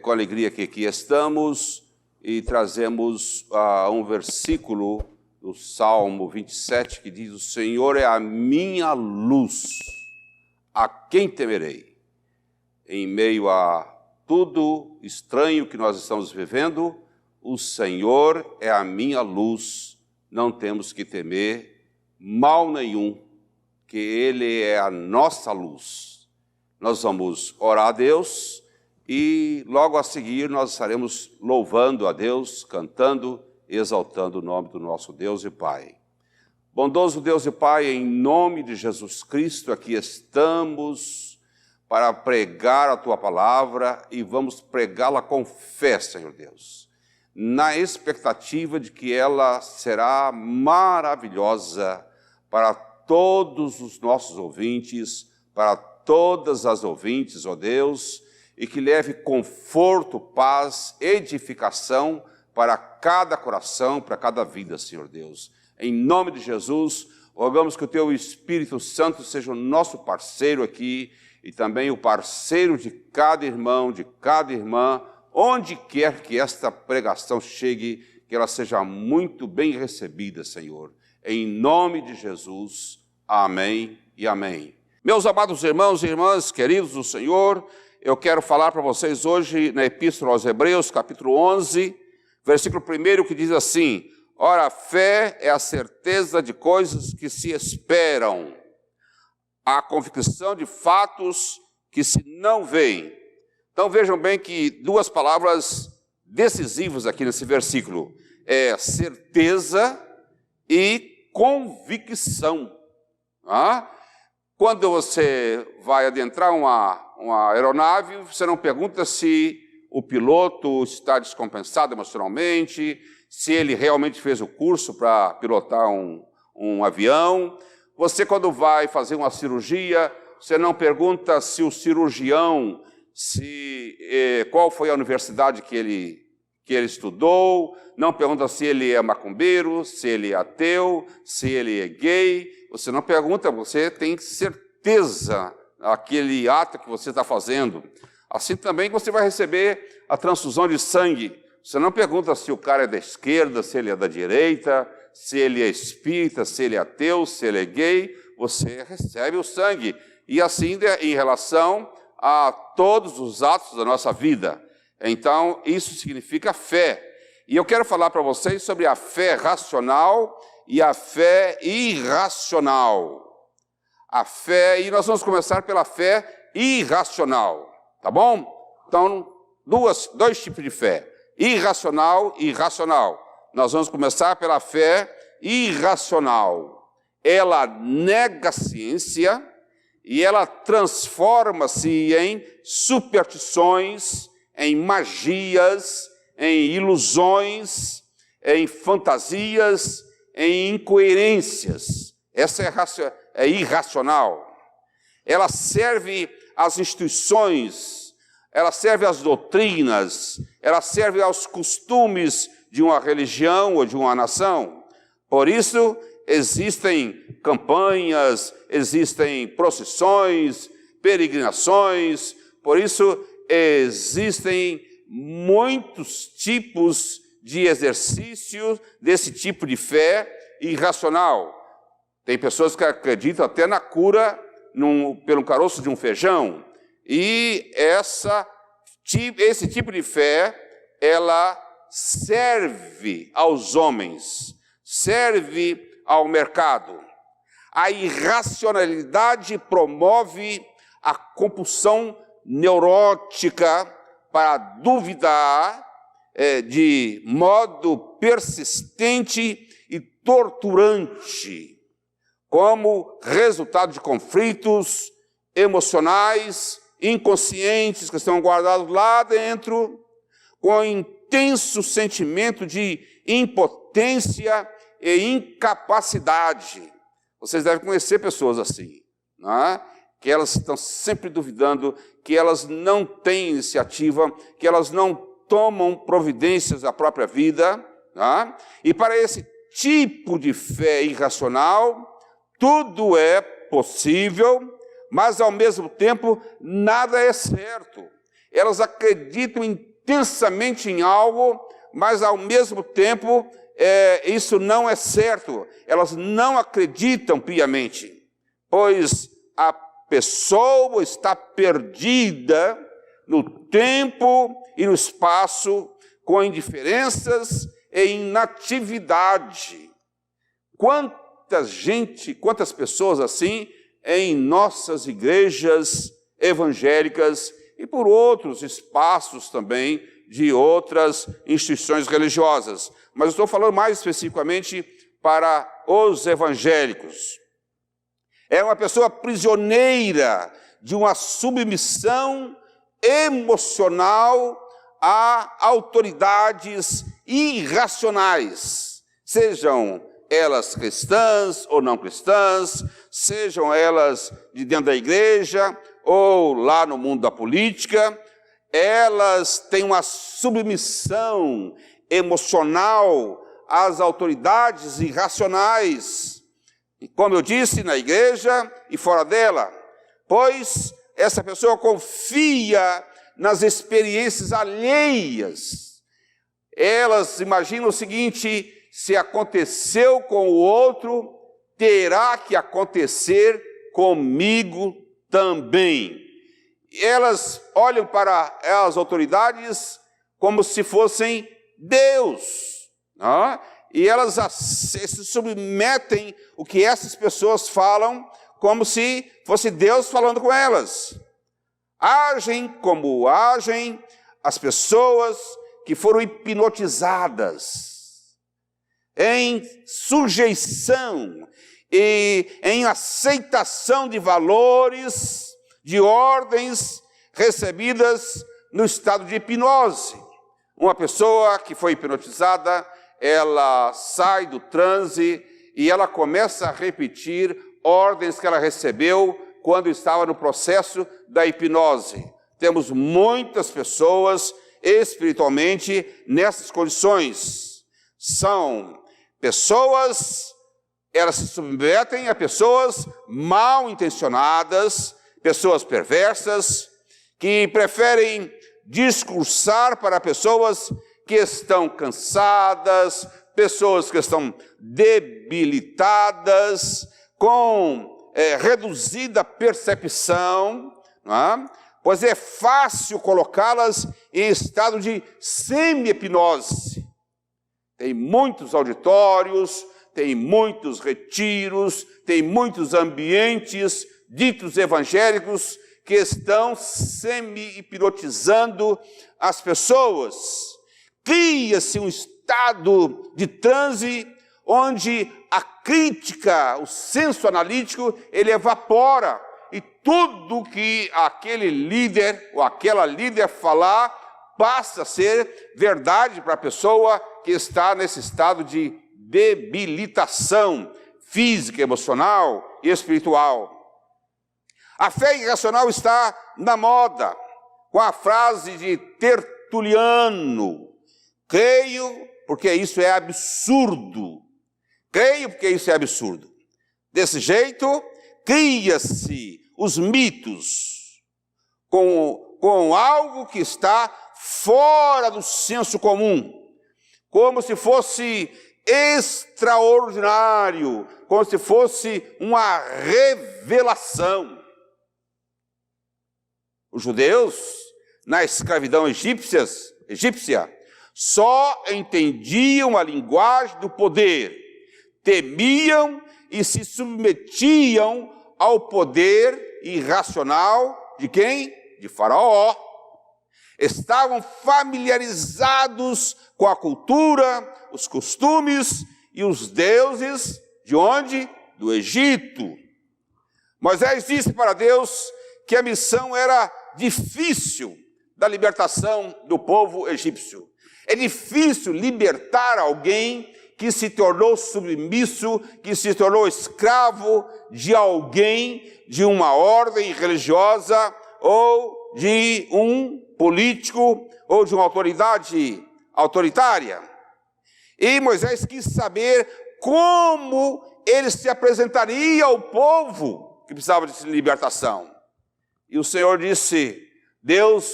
com alegria que aqui estamos e trazemos um versículo do Salmo 27 que diz: o Senhor é a minha luz, a quem temerei? Em meio a tudo estranho que nós estamos vivendo, o Senhor é a minha luz, não temos que temer mal nenhum, que Ele é a nossa luz. Nós vamos orar a Deus e logo a seguir nós estaremos louvando a Deus, cantando, exaltando o nome do nosso Deus e Pai. Bondoso Deus e Pai, em nome de Jesus Cristo, aqui estamos para pregar a Tua palavra e vamos pregá-la com fé, Senhor Deus, na expectativa de que ela será maravilhosa para todos os nossos ouvintes, para todas as ouvintes, ó Deus, e que leve conforto, paz, edificação para cada coração, para cada vida, Senhor Deus. Em nome de Jesus, rogamos que o Teu Espírito Santo seja o nosso parceiro aqui e também o parceiro de cada irmão, de cada irmã, onde quer que esta pregação chegue, que ela seja muito bem recebida, Senhor. Em nome de Jesus, amém e amém. Meus amados irmãos e irmãs, queridos do Senhor, eu quero falar para vocês hoje na Epístola aos Hebreus, capítulo 11, versículo 1, que diz assim: ora, a fé é a certeza de coisas que se esperam, a convicção de fatos que se não veem. Então vejam bem que duas palavras decisivas aqui nesse versículo é certeza e convicção. Quando você vai adentrar uma aeronave, você não pergunta se o piloto está descompensado emocionalmente, se ele realmente fez o curso para pilotar um avião. Você, quando vai fazer uma cirurgia, você não pergunta se o cirurgião, qual foi a universidade que ele estudou, não pergunta se ele é macumbeiro, se ele é ateu, se ele é gay. Você não pergunta, você tem certeza daquele ato que você está fazendo. Assim também você vai receber a transfusão de sangue. Você não pergunta se o cara é da esquerda, se ele é da direita, se ele é espírita, se ele é ateu, se ele é gay. Você recebe o sangue. E assim em relação a todos os atos da nossa vida. Então, isso significa fé. E eu quero falar para vocês sobre a fé racional e a fé irracional. A fé, e nós vamos começar pela fé irracional, tá bom? Então, dois tipos de fé, irracional e racional. Nós vamos começar pela fé irracional. Ela nega a ciência e ela transforma-se em superstições, em magias, em ilusões, em fantasias, em incoerências. Essa é irracional. Ela serve às instituições, ela serve às doutrinas, ela serve aos costumes de uma religião ou de uma nação. Por isso, existem campanhas, existem procissões, peregrinações, por isso existem muitos tipos de exercícios desse tipo de fé irracional. Tem pessoas que acreditam até na cura pelo caroço de um feijão. E esse tipo de fé, ela serve aos homens, serve ao mercado. A irracionalidade promove a compulsão neurótica para duvidar de modo persistente e torturante, como resultado de conflitos emocionais, inconscientes, que estão guardados lá dentro, com intenso sentimento de impotência e incapacidade. Vocês devem conhecer pessoas assim, não é? Que elas estão sempre duvidando, que elas não têm iniciativa, que elas não tomam providências da própria vida. Não é? E para esse tipo de fé irracional, tudo é possível, mas ao mesmo tempo nada é certo. Elas acreditam intensamente em algo, mas ao mesmo tempo isso não é certo. Elas não acreditam piamente, pois a pessoa está perdida no tempo e no espaço, com indiferenças e inatividade. Quantas pessoas assim em nossas igrejas evangélicas e por outros espaços também de outras instituições religiosas. Mas eu estou falando mais especificamente para os evangélicos. É uma pessoa prisioneira de uma submissão emocional a autoridades irracionais, sejam elas cristãs ou não cristãs, sejam elas de dentro da igreja ou lá no mundo da política. Elas têm uma submissão emocional às autoridades irracionais, como eu disse, na igreja e fora dela, pois essa pessoa confia nas experiências alheias. Elas imaginam o seguinte: se aconteceu com o outro, terá que acontecer comigo também. Elas olham para as autoridades como se fossem Deus, não? E elas se submetem o que essas pessoas falam como se fosse Deus falando com elas. Agem como agem as pessoas que foram hipnotizadas, em sujeição e em aceitação de valores, de ordens recebidas no estado de hipnose. Uma pessoa que foi hipnotizada, ela sai do transe e ela começa a repetir ordens que ela recebeu quando estava no processo da hipnose. Temos muitas pessoas espiritualmente nessas condições. São pessoas, elas se submetem a pessoas mal intencionadas, pessoas perversas, que preferem discursar para pessoas que estão cansadas, pessoas que estão debilitadas, com reduzida percepção, não é? Pois é fácil colocá-las em estado de semi-hipnose. Tem muitos auditórios, tem muitos retiros, tem muitos ambientes ditos evangélicos que estão semi-hipnotizando as pessoas. Cria-se um estado de transe onde a crítica, o senso analítico, ele evapora. E tudo que aquele líder ou aquela líder falar passa a ser verdade para a pessoa que está nesse estado de debilitação física, emocional e espiritual. A fé irracional está na moda, com a frase de Tertuliano: creio porque isso é absurdo. Creio porque isso é absurdo. Desse jeito, cria-se os mitos com algo que está fora do senso comum, como se fosse extraordinário, como se fosse uma revelação. Os judeus, na escravidão egípcia, só entendiam a linguagem do poder, temiam e se submetiam ao poder irracional de quem? De Faraó. Estavam familiarizados com a cultura, os costumes e os deuses de onde? Do Egito. Moisés disse para Deus que a missão era difícil da libertação do povo egípcio. É difícil libertar alguém que se tornou submisso, que se tornou escravo de alguém, de uma ordem religiosa, ou de um político, ou de uma autoridade autoritária. E Moisés quis saber como ele se apresentaria ao povo que precisava de libertação. E o Senhor disse: Deus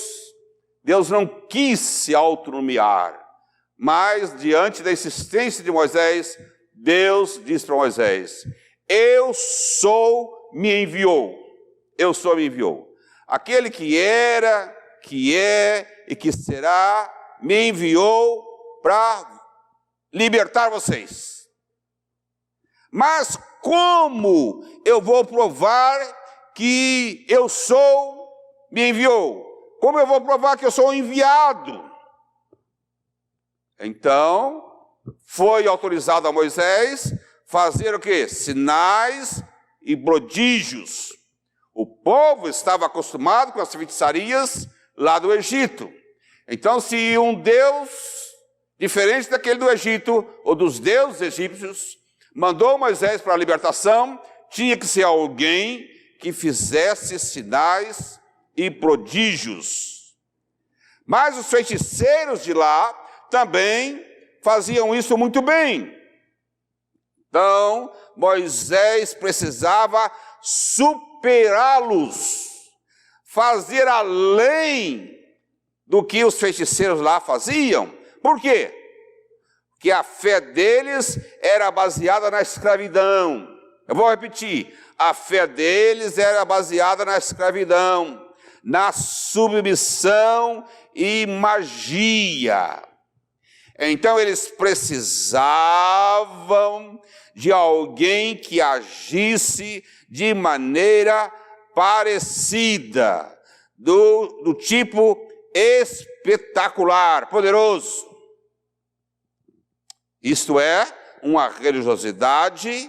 Deus não quis se autonomear, mas diante da insistência de Moisés, Deus diz para Moisés: eu sou, me enviou. Eu sou, me enviou. Aquele que era, que é e que será, me enviou para libertar vocês. Mas como eu vou provar que eu sou, me enviou? Como eu vou provar que eu sou enviado? Então, foi autorizado a Moisés fazer o quê? Sinais e prodígios. O povo estava acostumado com as feitiçarias lá do Egito. Então, se um Deus diferente daquele do Egito, ou dos deuses egípcios, mandou Moisés para a libertação, tinha que ser alguém que fizesse sinais e prodígios. Mas os feiticeiros de lá também faziam isso muito bem. Então, Moisés precisava superá-los, fazer além do que os feiticeiros lá faziam. Por quê? Porque a fé deles era baseada na escravidão. Eu vou repetir, a fé deles era baseada na escravidão, na submissão e magia. Então eles precisavam de alguém que agisse de maneira parecida, do tipo espetacular, poderoso. Isto é, uma religiosidade.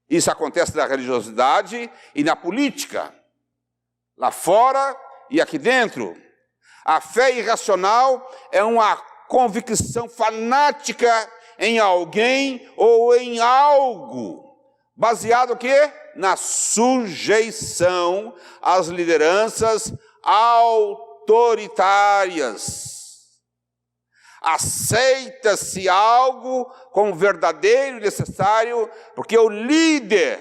Isso acontece na religiosidade e na política, lá fora e aqui dentro. A fé irracional é uma convicção fanática em alguém ou em algo, baseado o quê? Na sujeição às lideranças autoritárias. Aceita-se algo como verdadeiro e necessário, porque o líder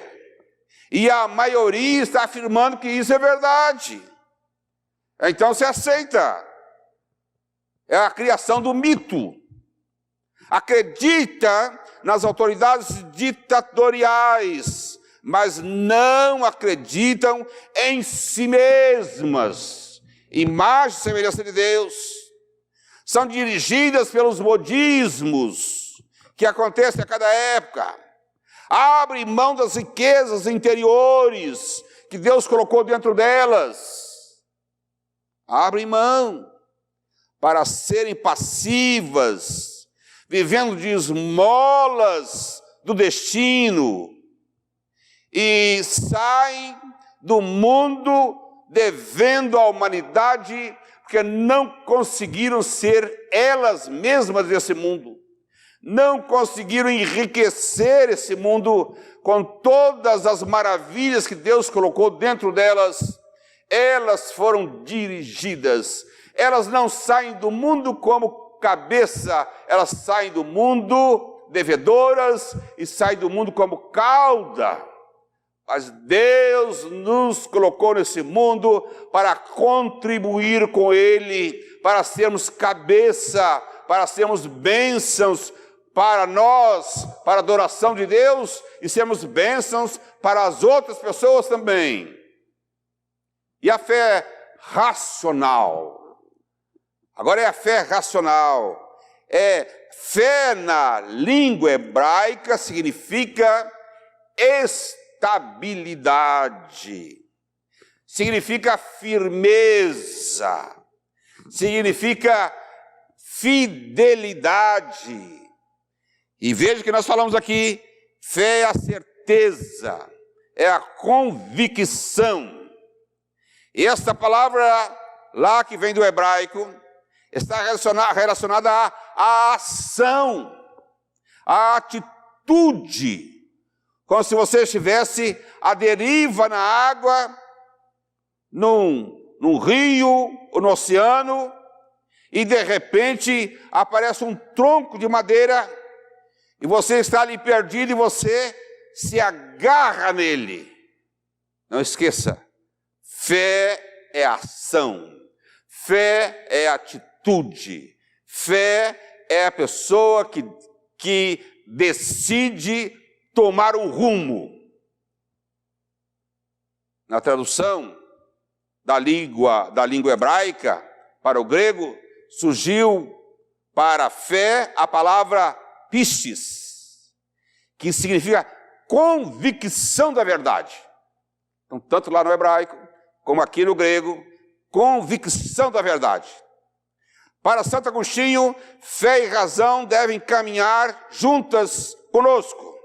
e a maioria está afirmando que isso é verdade. Então se aceita. É a criação do mito. Acredita nas autoridades ditatoriais, mas não acreditam em si mesmas. Imagem e semelhança de Deus. São dirigidas pelos modismos que acontecem a cada época. Abrem mão das riquezas interiores que Deus colocou dentro delas. Abrem mão para serem passivas, vivendo de esmolas do destino, e saem do mundo devendo à humanidade, porque não conseguiram ser elas mesmas desse mundo, não conseguiram enriquecer esse mundo com todas as maravilhas que Deus colocou dentro delas. Elas foram dirigidas. Elas não saem do mundo como cabeça, elas saem do mundo devedoras e saem do mundo como cauda. Mas Deus nos colocou nesse mundo para contribuir com Ele, para sermos cabeça, para sermos bênçãos para nós, para a adoração de Deus, e sermos bênçãos para as outras pessoas também. E a fé racional. Agora é a fé racional. Fé na língua hebraica significa estabilidade, significa firmeza, significa fidelidade. E veja que nós falamos aqui, fé é a certeza, é a convicção. E esta palavra lá que vem do hebraico está relacionada à ação, à atitude, como se você estivesse à deriva na água, num rio ou no oceano, e de repente aparece um tronco de madeira, e você está ali perdido e você se agarra nele. Não esqueça, fé é ação, Fé é atitude. Fé é a pessoa que decide tomar um rumo. Na tradução da língua hebraica para o grego, surgiu para a fé a palavra pistis, que significa convicção da verdade. Então, tanto lá no hebraico, como aqui no grego, convicção da verdade. Para Santo Agostinho, fé e razão devem caminhar juntas conosco,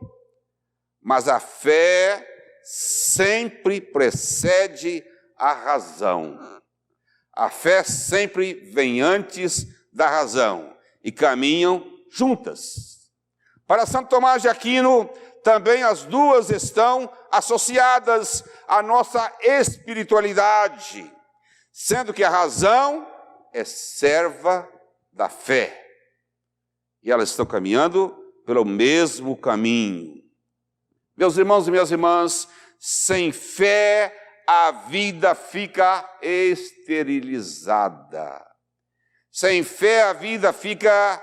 mas a fé sempre precede a razão. A fé sempre vem antes da razão e caminham juntas. Para Santo Tomás de Aquino, também as duas estão associadas à nossa espiritualidade, sendo que a razão é serva da fé. E elas estão caminhando pelo mesmo caminho. Meus irmãos e minhas irmãs, sem fé a vida fica esterilizada. Sem fé a vida fica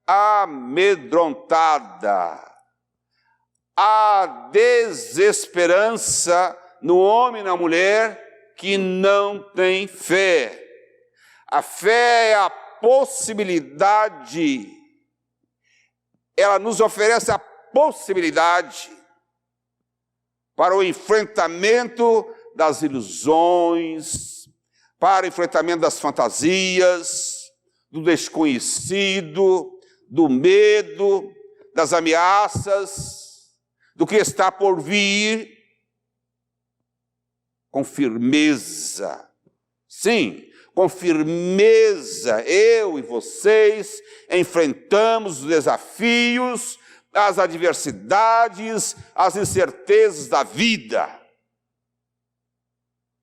amedrontada. Há desesperança no homem e na mulher que não tem fé. A fé é a possibilidade, ela nos oferece a possibilidade para o enfrentamento das ilusões, para o enfrentamento das fantasias, do desconhecido, do medo, das ameaças, do que está por vir, com firmeza. Sim, com firmeza, eu e vocês enfrentamos os desafios, as adversidades, as incertezas da vida.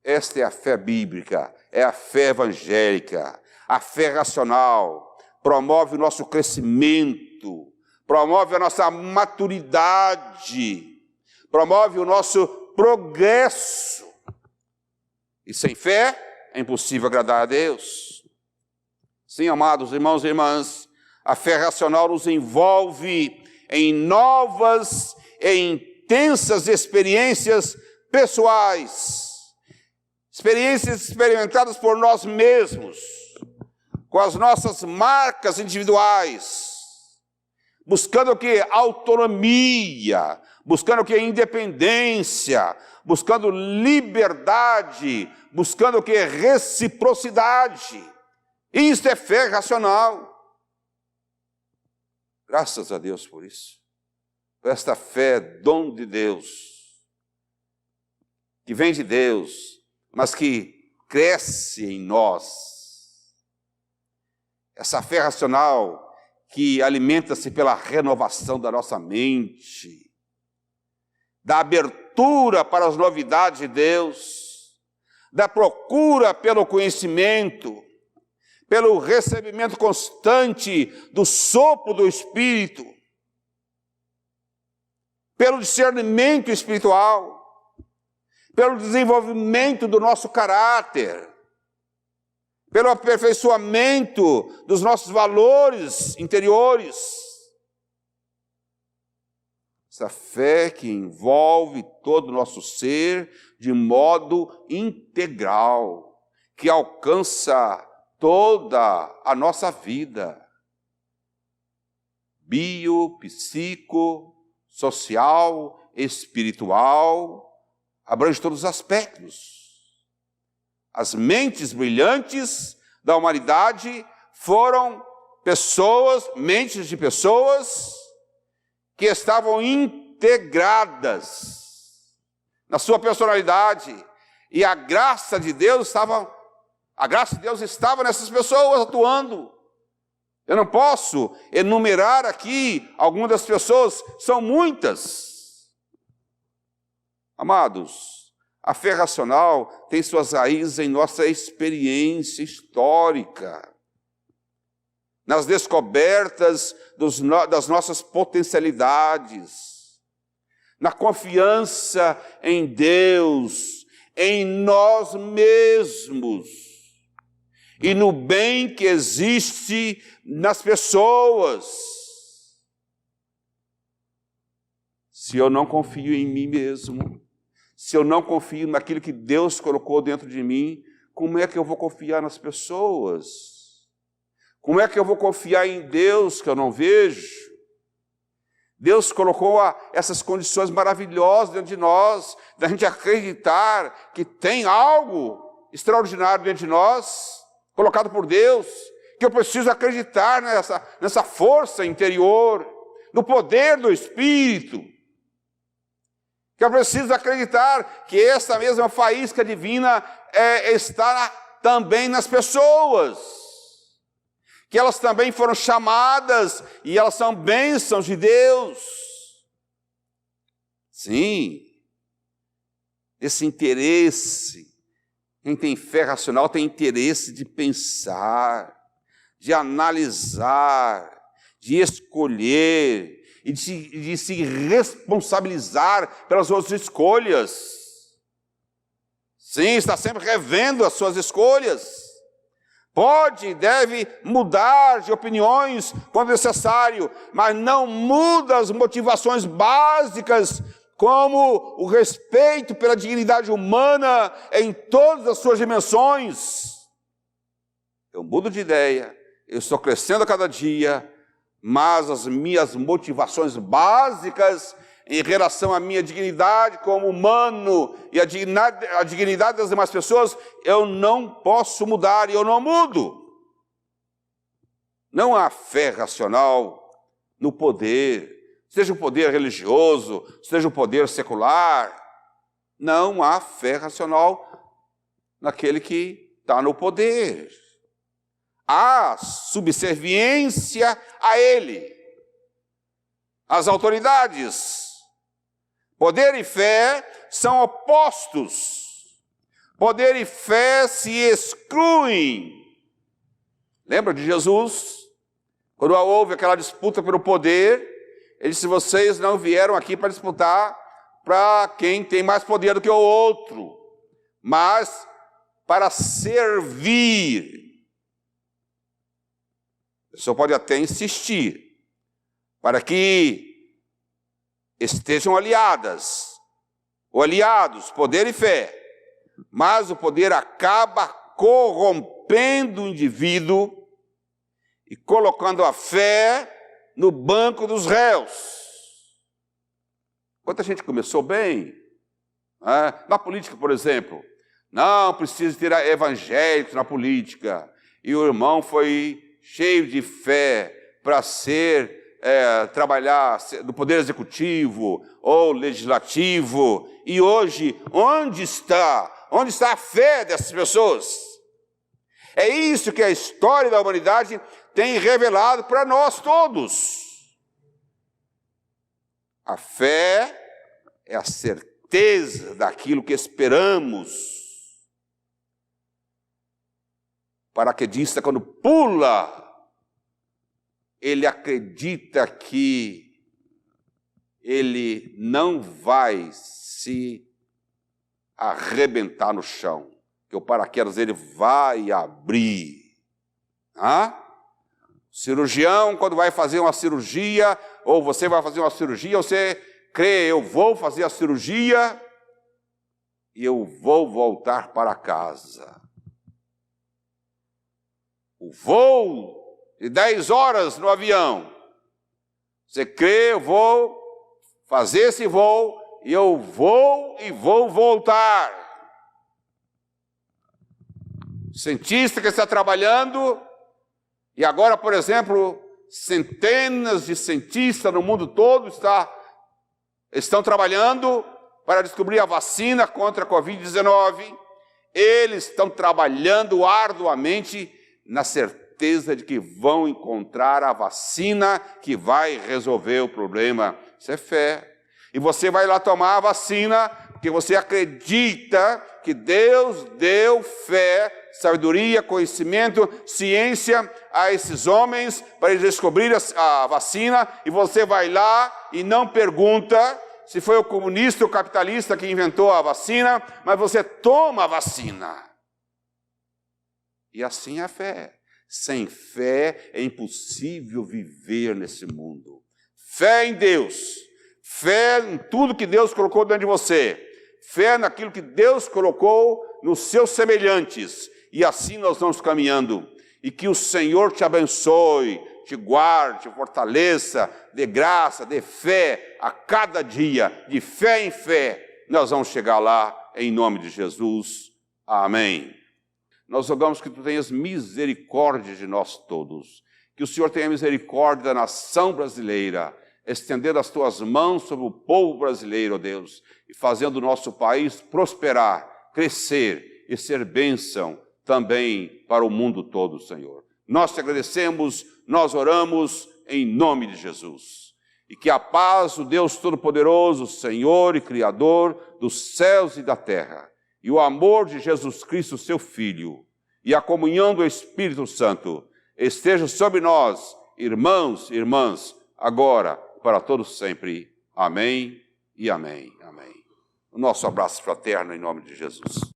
Esta é a fé bíblica, é a fé evangélica, a fé racional, promove o nosso crescimento, promove a nossa maturidade, promove o nosso progresso. E sem fé é impossível agradar a Deus. Sim, amados irmãos e irmãs, a fé racional nos envolve em novas e intensas experiências pessoais, experiências experimentadas por nós mesmos, com as nossas marcas individuais, buscando o que? Autonomia, buscando o que? Independência, buscando liberdade, buscando o que? Reciprocidade. Isso é fé racional. Graças a Deus por isso. Esta fé é dom de Deus, que vem de Deus, mas que cresce em nós. Essa fé racional que alimenta-se pela renovação da nossa mente, da abertura para as novidades de Deus, da procura pelo conhecimento, pelo recebimento constante do sopro do Espírito, pelo discernimento espiritual, pelo desenvolvimento do nosso caráter, pelo aperfeiçoamento dos nossos valores interiores. Essa fé que envolve todo o nosso ser de modo integral, que alcança toda a nossa vida, bio, psico, social, espiritual, abrange todos os aspectos. As mentes brilhantes da humanidade foram pessoas, mentes de pessoas que estavam integradas na sua personalidade, e a graça de Deus estava nessas pessoas atuando. Eu não posso enumerar aqui algumas das pessoas, são muitas. Amados, a fé racional tem suas raízes em nossa experiência histórica, nas descobertas das nossas potencialidades, na confiança em Deus, em nós mesmos, e no bem que existe nas pessoas. Se eu não confio em mim mesmo, se eu não confio naquilo que Deus colocou dentro de mim, como é que eu vou confiar nas pessoas? Como é que eu vou confiar em Deus que eu não vejo? Deus colocou essas condições maravilhosas dentro de nós, da gente acreditar que tem algo extraordinário dentro de nós, colocado por Deus, que eu preciso acreditar nessa força interior, no poder do Espírito, que eu preciso acreditar que essa mesma faísca divina está também nas pessoas, que elas também foram chamadas e elas são bênçãos de Deus. Sim, esse interesse, quem tem fé racional tem interesse de pensar, de analisar, de escolher e de se responsabilizar pelas suas escolhas. Sim, está sempre revendo as suas escolhas. Pode e deve mudar de opiniões quando necessário, mas não muda as motivações básicas, como o respeito pela dignidade humana em todas as suas dimensões. Eu mudo de ideia, eu estou crescendo a cada dia, mas as minhas motivações básicas em relação à minha dignidade como humano e a dignidade das demais pessoas, eu não posso mudar e eu não mudo. Não há fé racional no poder, seja o poder religioso, seja o poder secular. Não há fé racional naquele que está no poder. Há subserviência a ele, às autoridades. Poder e fé são opostos. Poder e fé se excluem. Lembra de Jesus? Quando houve aquela disputa pelo poder, ele disse: vocês não vieram aqui para disputar para quem tem mais poder do que o outro, mas para servir. O senhor pode até insistir para que estejam aliadas, ou aliados, poder e fé, mas o poder acaba corrompendo o indivíduo e colocando a fé no banco dos réus. Quanta gente começou bem, na política, por exemplo, não precisa ter evangélicos na política, e o irmão foi cheio de fé para trabalhar no poder executivo ou legislativo, e hoje, onde está a fé dessas pessoas? É isso que a história da humanidade tem revelado para nós todos. A fé é a certeza daquilo que esperamos. Paraquedista, quando pula, ele acredita que ele não vai se arrebentar no chão, que o paraquedas ele vai abrir. Cirurgião, quando vai fazer uma cirurgia, ou você vai fazer uma cirurgia, você crê: eu vou fazer a cirurgia e eu vou voltar para casa. O voo de 10 horas no avião, você crê: eu vou fazer esse voo e eu vou e vou voltar. O cientista que está trabalhando, e agora, por exemplo, centenas de cientistas no mundo todo estão trabalhando para descobrir a vacina contra a Covid-19. Eles estão trabalhando arduamente na certeza de que vão encontrar a vacina que vai resolver o problema. Isso é fé. E você vai lá tomar a vacina porque você acredita que Deus deu fé, sabedoria, conhecimento, ciência a esses homens para eles descobrirem a vacina, e você vai lá e não pergunta se foi o comunista ou o capitalista que inventou a vacina, mas você toma a vacina. E assim é a fé. Sem fé é impossível viver nesse mundo. Fé em Deus, fé em tudo que Deus colocou dentro de você, fé naquilo que Deus colocou nos seus semelhantes. E assim nós vamos caminhando. E que o Senhor te abençoe, te guarde, te fortaleça, dê graça, dê fé a cada dia, de fé em fé. Nós vamos chegar lá em nome de Jesus. Amém. Nós rogamos que tu tenhas misericórdia de nós todos, que o Senhor tenha misericórdia da nação brasileira, estendendo as tuas mãos sobre o povo brasileiro, ó Deus, e fazendo o nosso país prosperar, crescer e ser bênção também para o mundo todo, Senhor. Nós te agradecemos, nós oramos em nome de Jesus. E que a paz do Deus Todo-Poderoso, Senhor e Criador dos céus e da terra, e o amor de Jesus Cristo, seu Filho, e a comunhão do Espírito Santo, esteja sobre nós, irmãos e irmãs, agora, para todos sempre. Amém e amém. Amém. O nosso abraço fraterno em nome de Jesus.